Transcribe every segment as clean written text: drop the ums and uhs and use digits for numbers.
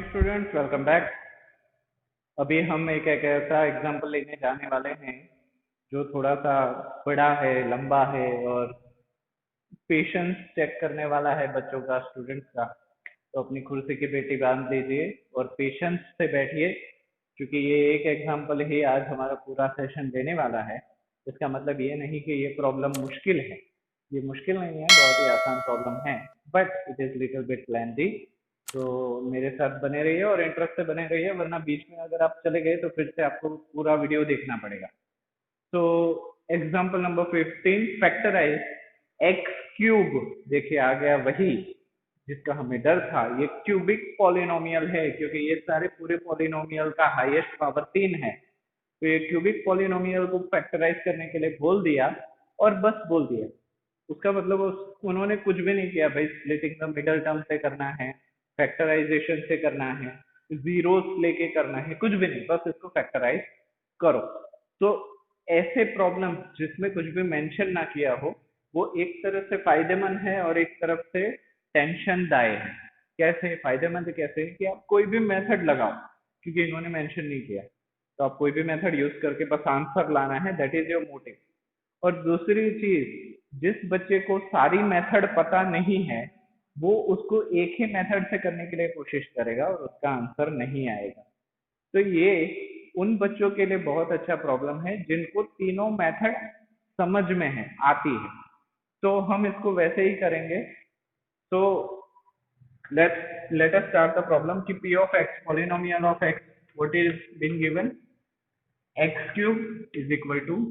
Students, welcome back. अभी हम एक ऐसा एग्जांपल लेने जाने वाले हैं जो थोड़ा सा बड़ा है, लंबा है और पेशेंस चेक करने वाला है बच्चों का, स्टूडेंट्स का। तो अपनी कुर्सी की पेटी बांध लीजिए और पेशेंस से बैठिए, क्योंकि ये एक एग्जांपल ही आज हमारा पूरा सेशन देने वाला है। इसका मतलब ये नहीं कि ये प्रॉब्लम मुश्किल है, ये मुश्किल नहीं है, बहुत ही आसान प्रॉब्लम है, but it is little bit lengthy. तो मेरे साथ बने रहिए और इंटरेस्ट से बने रहिए, वरना बीच में अगर आप चले गए तो फिर से आपको पूरा वीडियो देखना पड़ेगा। तो example number 15, factorise x cube. देखिए आ गया वही जिसका हमें डर था। ये क्यूबिक पॉलिनोमियल है क्योंकि ये सारे पूरे पॉलिनोमियल का हाईएस्ट पावर 3 है। तो ये क्यूबिक पॉलिनोमियल को फैक्टराइज करने के लिए बोल दिया और बस बोल दिया। उसका मतलब उन्होंने कुछ भी नहीं किया भाई। स्प्लिटिंग द मिडल टर्म से करना है, फैक्टराइजेशन से करना है, जीरोस लेके करना है, कुछ भी नहीं, बस इसको फैक्टराइज करो। तो ऐसे प्रॉब्लम जिसमें कुछ भी मेंशन ना किया हो वो एक तरफ से फायदेमंद है और एक तरफ से टेंशन दाय है। कैसे फायदेमंद? कैसे कि आप कोई भी मेथड लगाओ, क्योंकि इन्होंने मेंशन नहीं किया, तो आप कोई भी मेथड यूज करके बस आंसर लाना है, दैट इज योर मोटिव। और दूसरी चीज, जिस बच्चे को सारी मेथड पता नहीं है वो उसको एक ही मेथड से करने के लिए कोशिश करेगा और उसका आंसर नहीं आएगा। तो ये उन बच्चों के लिए बहुत अच्छा प्रॉब्लम है जिनको तीनों मेथड समझ में है, आती है। तो हम इसको वैसे ही करेंगे। तो let us start the problem कि p of x, polynomial of x, what is been given, x cube is equal to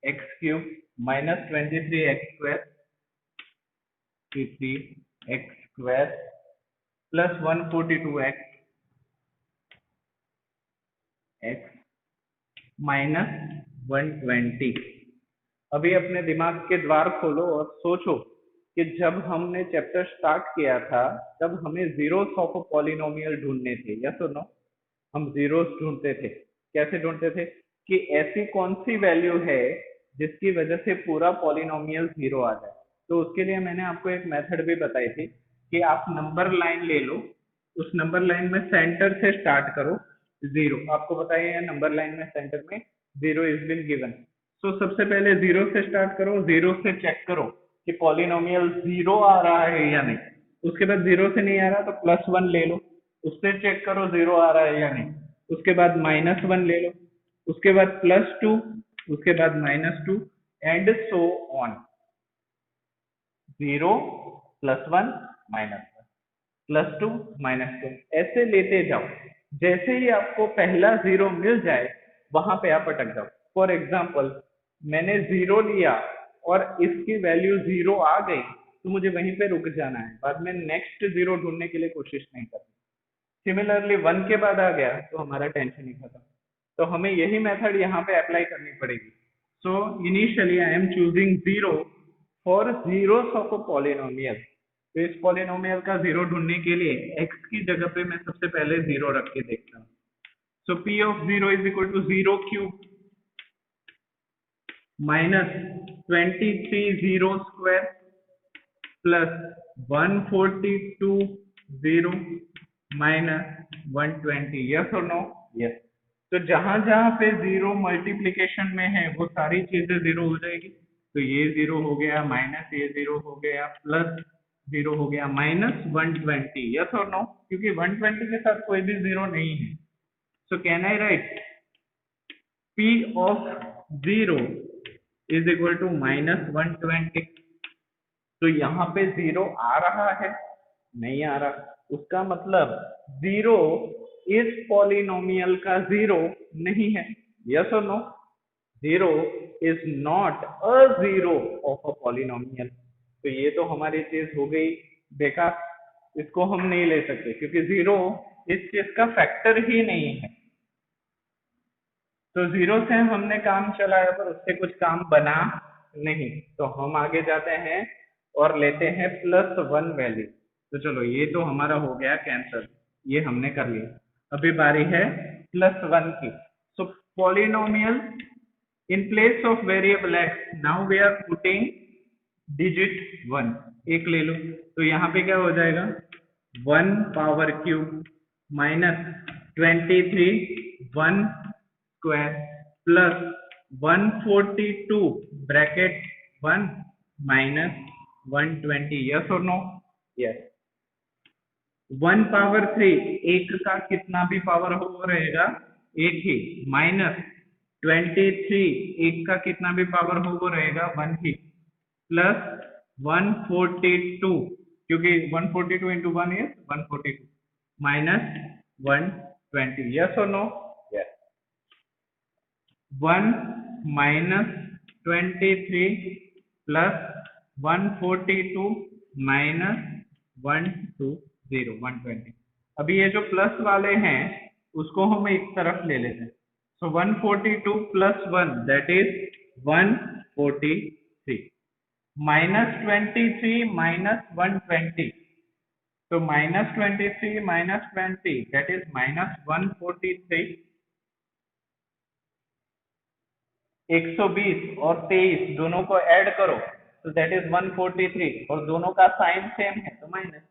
x cube minus 23x square, 3x square plus 142x x minus 120। अभी अपने दिमाग के द्वार खोलो और सोचो कि जब हमने चैप्टर स्टार्ट किया था तब हमें जीरोस ऑफ अ पॉलिनोमियल ढूंढने थे, यस और नो? हम जीरोस ढूंढते थे। कैसे ढूंढते थे? कि ऐसी कौन सी वैल्यू है जिसकी वजह से पूरा पॉलिनोमियल जीरो आ जाए। तो उसके लिए मैंने आपको एक मेथड भी बताई थी कि आप नंबर लाइन ले लो, उस नंबर लाइन में सेंटर से स्टार्ट करो, जीरो। आपको बताइए नंबर लाइन में सेंटर में जीरो इज बिन गिवन। तो सबसे पहले जीरो से स्टार्ट करो, जीरो से चेक करो कि पॉलिनोमियल जीरो आ रहा है या नहीं। उसके बाद जीरो से नहीं आ रहा तो +1 ले लो, उससे चेक करो जीरो आ रहा है या नहीं। उसके बाद -1 ले लो, उसके बाद +2, उसके बाद -2 एंड सो ऑन। 0 +1 -1 +2 -2 ऐसे लेते जाओ। जैसे ही आपको पहला जीरो मिल जाए वहां पे आप अटक जाओ। फॉर एग्जाम्पल मैंने जीरो लिया और इसकी वैल्यू जीरो आ गई तो मुझे वहीं पे रुक जाना है, बाद में नेक्स्ट जीरो ढूंढने के लिए कोशिश नहीं करनी। सिमिलरली 1 के बाद आ गया तो हमारा टेंशन ही खत्म। तो हमें यही मेथड यहाँ पे अप्लाई करनी पड़ेगी। So initially I am choosing zero for zeros of a polynomial. तो इस पॉलिनोमियल का जीरो ढूंढने के लिए x की जगह पे मैं सबसे पहले जीरो रख के देखता हूँ। So p of zero is equal to zero cube minus 23 zero square plus 142 zero minus 120। Yes और नो? यस। तो जहां जहां पे जीरो मल्टीप्लीकेशन में है वो सारी चीजें जीरो हो जाएगी। तो ये जीरो हो गया, माइनस ये जीरो हो गया, प्लस जीरो हो गया, -120। यस और नो? क्योंकि 120 के साथ कोई भी जीरो नहीं है। So can I write p of zero is equal to -120। तो यहाँ पे जीरो आ रहा है? नहीं आ रहा। उसका मतलब जीरो इस पॉलिनोमियल का जीरो नहीं है। यस और no? Zero is not a zero of a polynomial. तो ये तो हमारी चीज हो गई बेकार, इसको हम नहीं ले सकते क्योंकि जीरो इस चीज का फैक्टर ही नहीं है। तो जीरो से हमने काम चलाया पर उससे कुछ काम बना नहीं। तो हम आगे जाते हैं और लेते हैं +1 वैल्यू। तो चलो ये तो हमारा हो गया कैंसिल, ये हमने कर लिया। अभी बारी है +1 की। So polynomial in place of variable x now we are putting digit 1। एक ले लो तो यहाँ पे क्या हो जाएगा 1 power cube minus 23 1 square plus 142 bracket 1 minus 120, yes और नो? यस। 1 पावर 3 एक का कितना भी पावर हो वो रहेगा एक ही, माइनस 23 एक का कितना भी पावर हो वो रहेगा 1 ही, प्लस 142 क्योंकि 142 इंटू 1 इज 142 माइनस 120, यस और no? Yes. 1 minus 23 plus 142 minus 120 120। अभी ये जो प्लस वाले हैं उसको हम एक तरफ ले लेते हैं, सो 142 plus 1 that is 143 minus 23 minus 120, तो minus 23 minus 20 that is minus 143। 120 और 23 दोनों को ऐड करो तो दैट इज 143 और दोनों का साइन सेम है तो माइनस,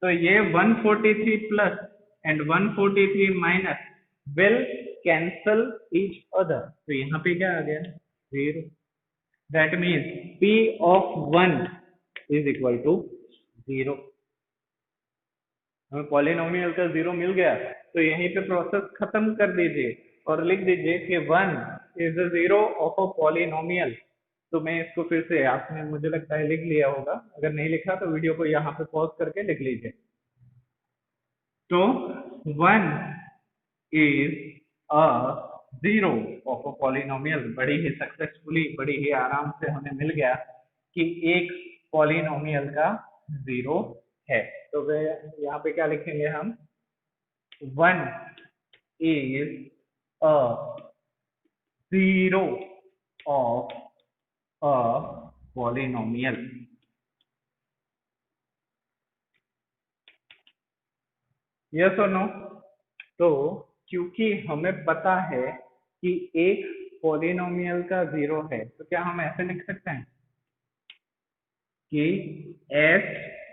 तो ये 143 plus and 143 minus will cancel each other, तो यहाँ पे क्या आ गया 0, that means P of 1 is equal to 0। हमें पॉलिनोमियल का 0 मिल गया तो यहीं पे प्रोसेस खत्म कर दीजिए और लिख दीजिए कि 1 is the 0 of a polynomial. तो मैं इसको फिर से, आपने मुझे लगता है लिख लिया होगा, अगर नहीं लिखा तो वीडियो को यहाँ पे पॉज करके लिख लीजिए। तो 1 is a 0 of a polynomial, बड़ी ही सक्सेसफुली, बड़ी ही आराम से हमें मिल गया कि एक पॉलिनोमियल का 0 है। तो वे यहाँ पे क्या लिखेंगे हम, 1 is a 0 of a polynomial। Yes और नो? तो क्योंकि हमें पता है कि एक पॉलिनोमियल का 0 है तो क्या हम ऐसे लिख सकते हैं कि f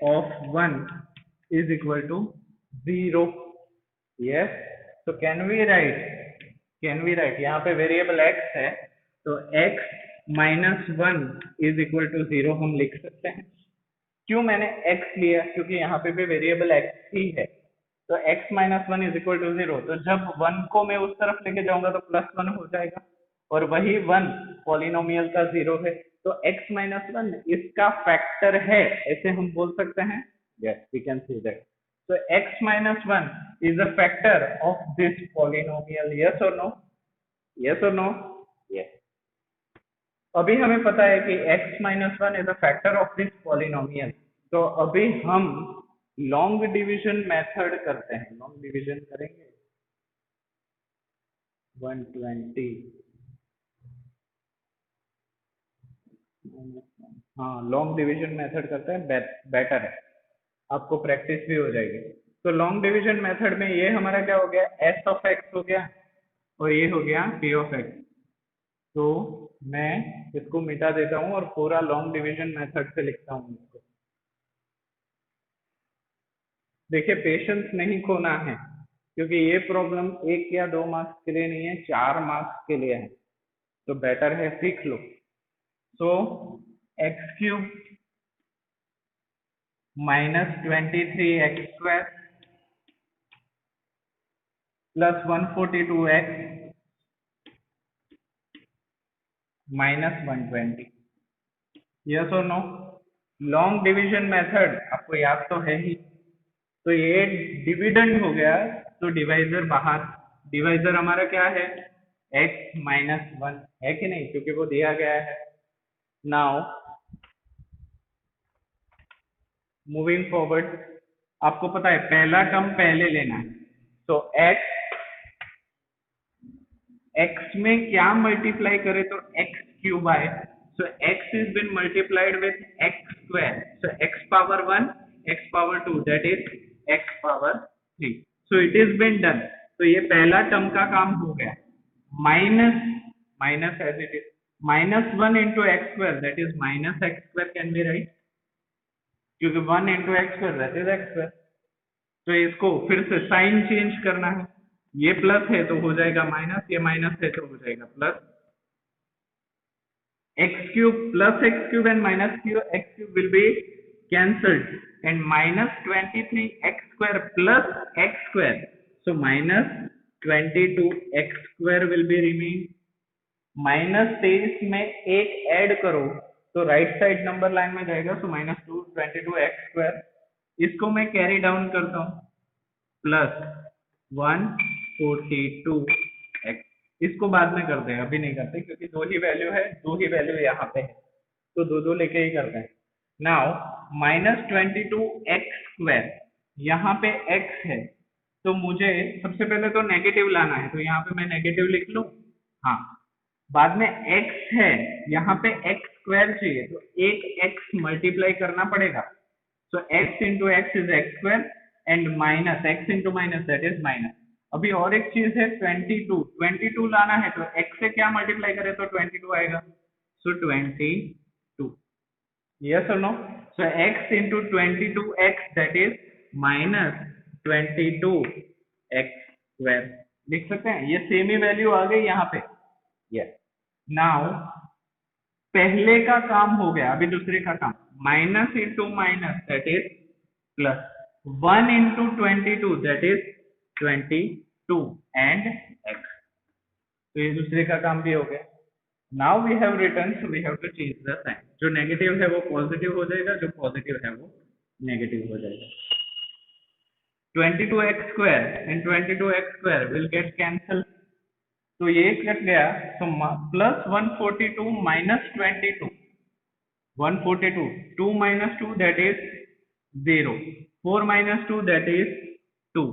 of 1 is equal to 0, yes, so can we write, यहाँ पे वेरिएबल x है तो x minus 1 is equal to 0 हम लिख सकते हैं। क्यों मैंने x लिया, क्योंकि यहाँ पे भी वेरिएबल x ही है, तो x minus 1 is equal to 0, तो जब 1 को मैं उस तरफ लेके जाऊंगा तो प्लस 1 हो जाएगा और वही 1 पॉलिनोमियल का 0 है, तो x माइनस 1 इसका फैक्टर है, ऐसे हम बोल सकते हैं। Yes, we can see that, so x minus 1 is a factor of this polynomial, yes or no? Yes or no? Yes. अभी हमें पता है कि x minus 1 is a factor of this polynomial, तो अभी हम लॉन्ग डिवीजन मेथड करते हैं, लॉन्ग डिवीजन करेंगे 120, हाँ लॉन्ग डिवीजन मेथड करते हैं, बेटर है, आपको प्रैक्टिस भी हो जाएगी। तो लॉन्ग डिवीजन मेथड में ये हमारा क्या हो गया, s ऑफ x हो गया और ये हो गया p ऑफ x, तो मैं इसको मिटा देता हूँ और पूरा लॉन्ग डिवीजन मेथड से लिखता हूँ इसको। देखिए पेशेंस नहीं खोना है क्योंकि ये प्रॉब्लम 1 या 2 मार्क्स के लिए नहीं है, 4 मार्क्स के लिए है, तो बेटर है सीख लो। So x cube minus 23x² plus 142x minus 120, yes और नो? लॉन्ग डिवीजन मेथड आपको याद तो है ही, तो ये डिविडेंड हो गया तो डिवाइजर बाहर, डिवाइजर हमारा क्या है x माइनस 1 है कि नहीं, क्योंकि वो दिया गया है। नाउ मूविंग फॉरवर्ड, आपको पता है पहला टर्म पहले लेना है, तो x में क्या मल्टीप्लाई करे तो x क्यूब आए, so x is been multiplied with x square, so x power 1 x power 2 that is x power 3, so it is been done, तो ये पहला टर्म का काम हो गया, minus as it is minus 1 into x square that is minus x square can be write, क्योंकि 1 into x square that is x square, तो इसको फिर से साइन चेंज करना है, ये प्लस है तो हो जाएगा माइनस, ये माइनस है तो हो जाएगा plus. x cube plus x cube and minus x cube will be cancelled, and minus 23x square plus x square, so minus 22x square will be remain। Minus 23 में एक ऐड करो तो right side number line में जाएगा, so minus 22x square, इसको मैं carry down करता हूँ प्लस 142x, इसको बाद में करते हैं, अभी नहीं करते क्योंकि दो ही वैल्यू है, दो ही वैल्यू यहाँ पे है, तो दो दो लेके ही करते हैं। नाउ माइनस 22x स्क्वायर, यहाँ पे x है तो मुझे सबसे पहले तो नेगेटिव लाना है, तो यहाँ पे मैं नेगेटिव लिख लूं, हाँ। बाद में x है, यहाँ पे x स्क्वायर चाहिए तो एक x मल्टीप्लाई करना पड़ेगा, सो x into x is x square and minus x into minus that is minus. अभी और एक चीज है 22 लाना है, तो x से क्या मल्टीप्लाई करें तो 22 आएगा, सो 22, यस और no. So x into 22x that is minus 22x square लिख सकते हैं, ये सेम ही वैल्यू आ गई यहाँ पे। यस, नाउ पहले का काम हो गया, अभी दूसरे का काम, minus into minus that is plus, 1 into 22 that is 22 and x, तो ये दूसरे का काम भी हो गया। Now we have return, so we have to change the sign, जो नेगेटिव है वो पॉजिटिव हो जाएगा, जो पॉजिटिव है वो नेगेटिव हो जाएगा। 22x square and 22x square will get cancelled, तो ये कट गया, तो plus 142 minus 22, 142, 2 minus 2 that is 0, 4 minus 2 that is 2,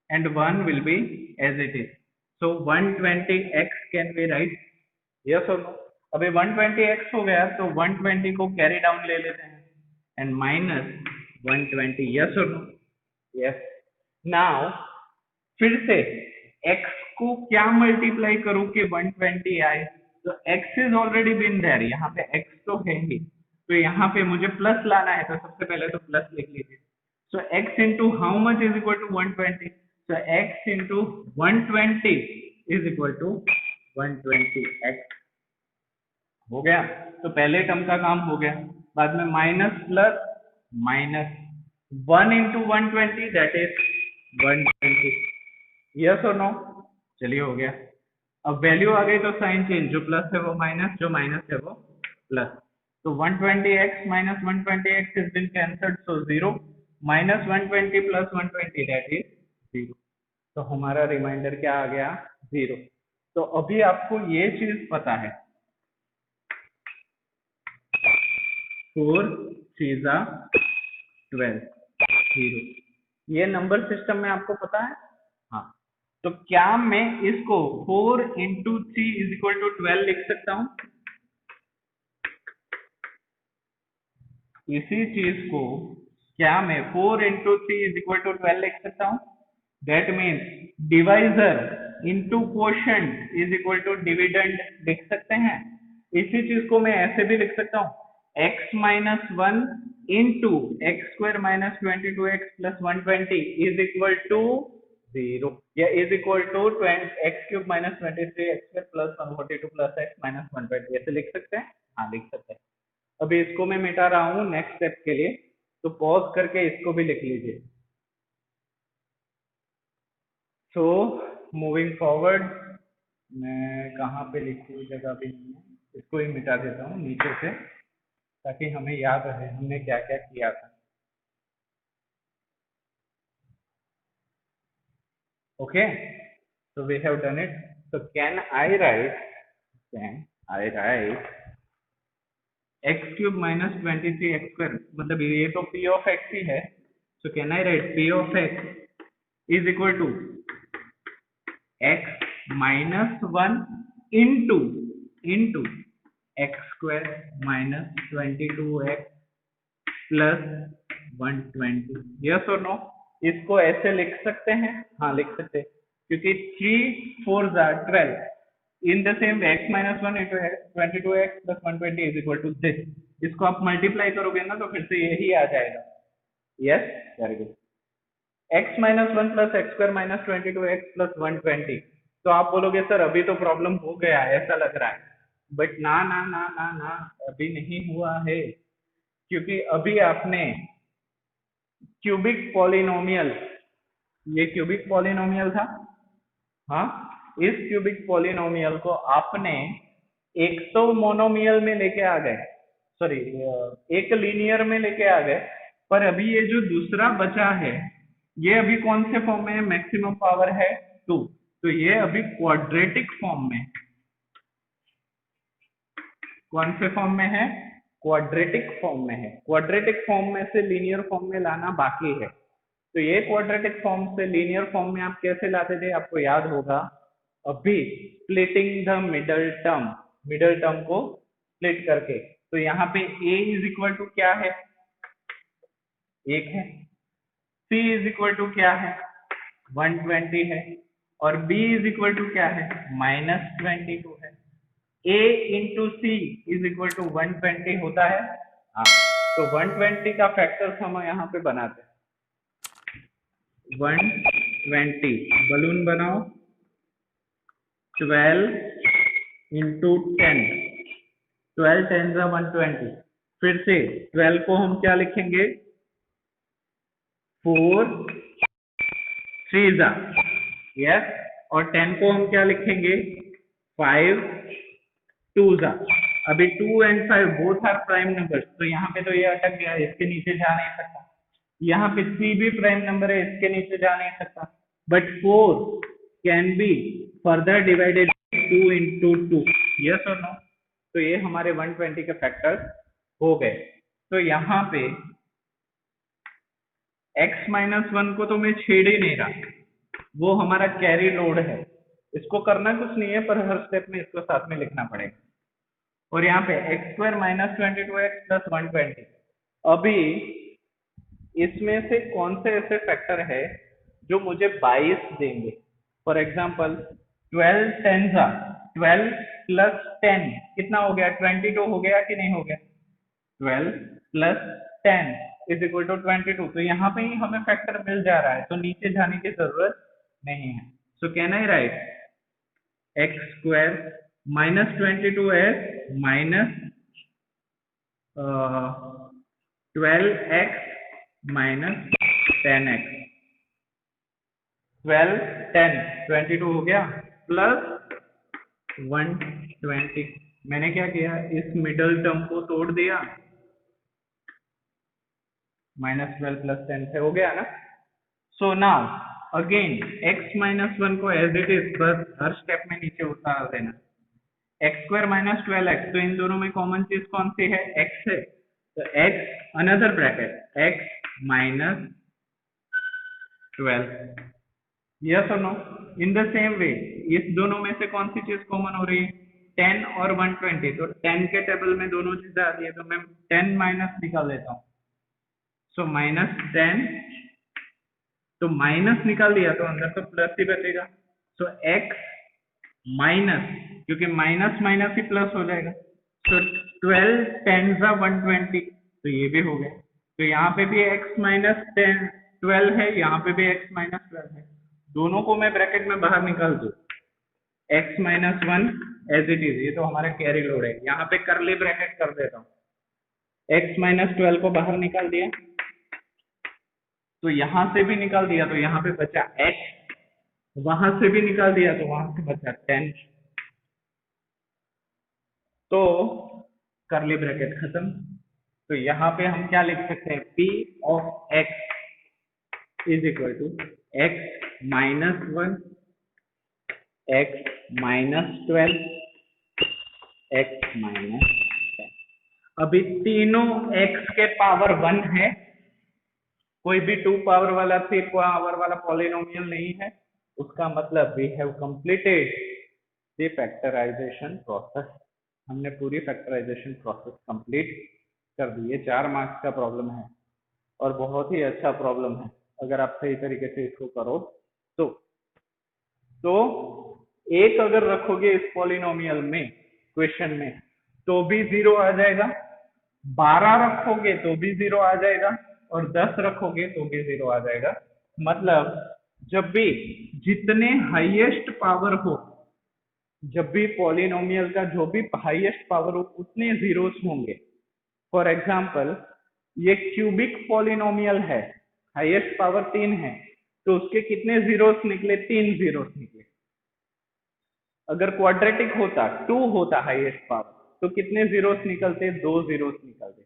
and 1 will be as it is, so 120x can be right, yes or no। अभी 120x हो गया तो 120 को carry down ले लेते हैं and minus 120, yes or no, yes। Now फिर से x को क्या मल्टीप्लाई करूं कि 120 आए, तो x is already been there, यहाँ पे x तो है ही, तो यहाँ पे मुझे प्लस लाना है, तो सबसे पहले तो प्लस लिख लीजिए, so x into how much is equal to 120, so x into 120 is equal to 120x, हो गया। तो पहले टर्म का काम हो गया, बाद में minus plus minus 1 into 120 that is 120, yes और नो, चलिए हो गया। अब वैल्यू आ गई तो साइन चेंज, जो प्लस है वो माइनस, जो माइनस है वो प्लस, तो 120x minus 120x is been cancelled, so 0, minus 120 plus 120 that is 0, तो हमारा रिमाइंडर क्या आ गया, 0। तो अभी आपको ये चीज पता है, 4 3 12, 0, ये नंबर सिस्टम में आपको पता है, हाँ। तो क्या मैं इसको 4 इंटू 3 इज इक्वल टू 12 लिख सकता हूं, इसी चीज को क्या मैं 4 इंटू 3 इज इक्वल टू 12 लिख सकता हूं, that means divisor into quotient is equal to dividend लिख सकते हैं। इसी चीज को मैं ऐसे भी लिख सकता हूँ, x minus 1 into x square minus 22x plus 120 is equal to 0, या is equal to x cube minus 23x square plus 142 plus x minus 120, ऐसे लिख सकते हैं, हाँ लिख सकते हैं। अभी इसको मैं मिटा रहा हूँ नेक्स्ट स्टेप के लिए, तो पॉज करके इसको भी लिख लीजिए। सो मूविंग फॉरवर्ड, मैं कहाँ पे लिखूँ, जगह भी नहीं है, इसको ही मिटा देता हूँ नीचे से, ताकि हमें याद रहे हमने क्या क्या किया था। Okay, so we have done it, so can I write x cube minus 23x square, मतलब ये तो p of x ही है, so can I write p of x is equal to x minus 1 into x square minus 22x plus 120, yes or no। इसको ऐसे लिख सकते हैं, हाँ लिख सकते हैं, क्योंकि 3 4 12 in the same way, x minus 1 into 22x plus 120 is equal to this, इसको आप मल्टीप्लाई करोगे ना तो फिर से यही आ जाएगा, yes, very good. x minus one plus x square minus 22x plus 120। तो आप बोलोगे सर अभी तो प्रॉब्लम हो गया ऐसा लग रहा है, बट ना ना ना ना ना, अभी नहीं हुआ है, क्योंकि अभी आपने क्यूबिक पॉलिनोमियल, ये क्यूबिक पॉलिनोमियल था, हाँ, इस क्यूबिक पॉलिनोमियल को आपने एक तो मोनोमियल में लेके आ गए, सॉरी एक लीनियर में लेके आ गए, पर अभी ये जो दूसरा बचा है ये अभी कौन से फॉर्म में है, मैक्सिमम पावर है 2, तो ये अभी क्वाड्रेटिक फॉर्म में, कौन से फॉर्म में है, क्वाड्रेटिक फॉर्म में है। क्वाड्रेटिक फॉर्म में से लीनियर फॉर्म में लाना बाकी है, तो ये क्वाड्रेटिक फॉर्म से लीनियर फॉर्म में आप कैसे लाते थे, आपको याद होगा, अभी स्प्लिटिंग द मिडल टर्म को स्प्लिट करके। तो यहाँ पे a इज इक्वल टू क्या है, 1 है, c इज इक्वल टू क्या है, 120 है, और b इज इक्वल टू क्या है, -22 है। a into c is equal to 120 होता है, हाँ, तो 120 का फैक्टर्स हम यहाँ पे बनाते हैं, 120, बलून बनाओ, 12 इंटू 10, 12 10 जा 120, फिर से 12 को हम क्या लिखेंगे, 4 3 जा, यस, और 10 को हम क्या लिखेंगे, 5 2 जा। अभी 2 and 5 both are prime numbers, तो यहाँ पे तो ये अटक गया, इसके नीचे जा नहीं सकता, यहाँ पे 3 भी प्राइम नंबर है, इसके नीचे जा नहीं सकता, but 4 can be further divided 2 into 2, yes और नो। तो ये हमारे 120 के फैक्टर्स हो गए। तो यहाँ पे x माइनस 1 को तो मैं छेड़ ही नहीं रहा, वो हमारा कैरी लोड है, इसको करना कुछ नहीं है, पर हर स्टेप में इसको साथ में लिखना पड़ेगा। और यहाँ पे x square minus 22x plus 120, अभी इसमें से कौन से ऐसे फैक्टर है जो मुझे 22 देंगे, फॉर एग्जाम्पल 12 10 जा 12 प्लस 10 कितना हो गया, 22 हो गया कि नहीं हो गया, 12 प्लस 10 इज इक्वल टू 22, तो यहाँ पे ही हमें फैक्टर मिल जा रहा है, तो नीचे जाने की जरूरत नहीं है। So can I right x square minus 22x minus 12x minus 10x, 12 10 22 हो गया प्लस 120, मैंने क्या किया, इस मिडल टर्म को तोड़ दिया, -12 प्लस 10 से हो गया ना। So now again x minus 1 को एज इट इज बस हर स्टेप में नीचे उतार देना, एक्स स्क्वायर माइनस 12x, तो इन दोनों में कॉमन चीज कौन सी है, x है, तो x another bracket x minus 12, yes और no. In the same way इस दोनों में से कौन सी चीज कॉमन हो रही है, 10 और 120, तो 10 के टेबल में दोनों चीजें आती है, तो मैं 10 माइनस निकाल देता हूँ, सो माइनस 10, तो माइनस निकाल दिया तो अंदर तो प्लस ही बचेगा, सो x माइनस, क्योंकि माइनस माइनस ही प्लस हो जाएगा, तो 12 10 जा 120, तो ये भी हो गया, तो यहाँ पे भी x माइनस 10 12 है, यहाँ पे भी x माइनस 12 है, दोनों को मैं ब्रैकेट में बाहर निकाल दूं, x minus 1 as it is, ये तो हमारा कैरी लोड है, यहाँ पे करली ब्रैकेट कर देता हूँ, x माइनस 12 को बाहर निकाल दिया, तो यहां से भी निकाल दिया, तो यहाँ पे बचा x, वहां से भी निकाल दिया, तो वहां से बचा 10, तो करली ब्रैकेट खत्म। तो यहाँ पे हम क्या लिख सकते हैं, p of x is equal to x minus 1 x minus 12 x minus 10, अभी तीनों x के पावर 1 है, कोई भी 2 पावर वाला 3 पावर वाला पॉलिनोमियल नहीं है, उसका मतलब we have completed the factorisation process, हमने पूरी फैक्टराइजेशन प्रोसेस कंप्लीट कर दी। ये 4 मार्क्स का प्रॉब्लम है और बहुत ही अच्छा प्रॉब्लम है अगर आप सही तरीके से इसको करो तो। एक अगर रखोगे इस पॉलिनोमियल में क्वेश्चन में तो भी 0 आ जाएगा, 12 रखोगे तो भी 0 आ जाएगा, और 10 रखोगे तो भी 0 आ जाएगा, मतलब जब भी जितने हाईएस्ट पावर हो, जब भी पॉलिनोमियल का जो भी हाईएस्ट पावर हो उतने जीरोस होंगे। फॉर एग्जाम्पल ये क्यूबिक पॉलिनोमियल है, हाईएस्ट पावर 3 है, तो उसके कितने जीरोस निकले? 3 जीरोस निकले। अगर क्वाड्रेटिक होता, 2 होता हाईएस्ट पावर, तो कितने जीरोस निकलते? 2 जीरोस निकलते।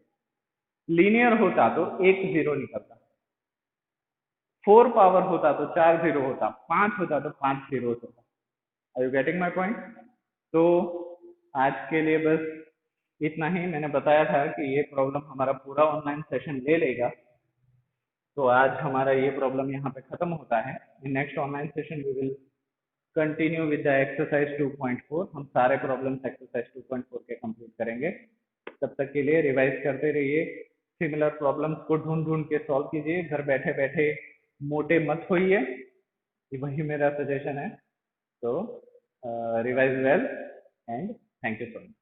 लीनियर होता तो 1 जीरो निकलता। 4 पावर होता तो 4 जीरो होता, 5 होता तो 5 जीरो होता। Are you getting my point? तो आज के लिए बस इतना ही। मैंने बताया था कि ये प्रॉब्लम हमारा पूरा ऑनलाइन सेशन ले लेगा, तो आज हमारा ये प्रॉब्लम यहाँ पे खत्म होता है। In next online session we will continue with the exercise 2.4। हम सारे प्रॉब्लम्स एक्सरसाइज 2.4 के कंप्लीट करेंगे। तब तक के लिए रिवाइज करते रहिए, सिमिलर प्रॉब्लम्स को ढूंढ ढूंढ के सॉल्व कीजिए, घर बैठे बैठे मोटे मत होइए, वही मेरा सजेशन है। तो revise well and thank you so much.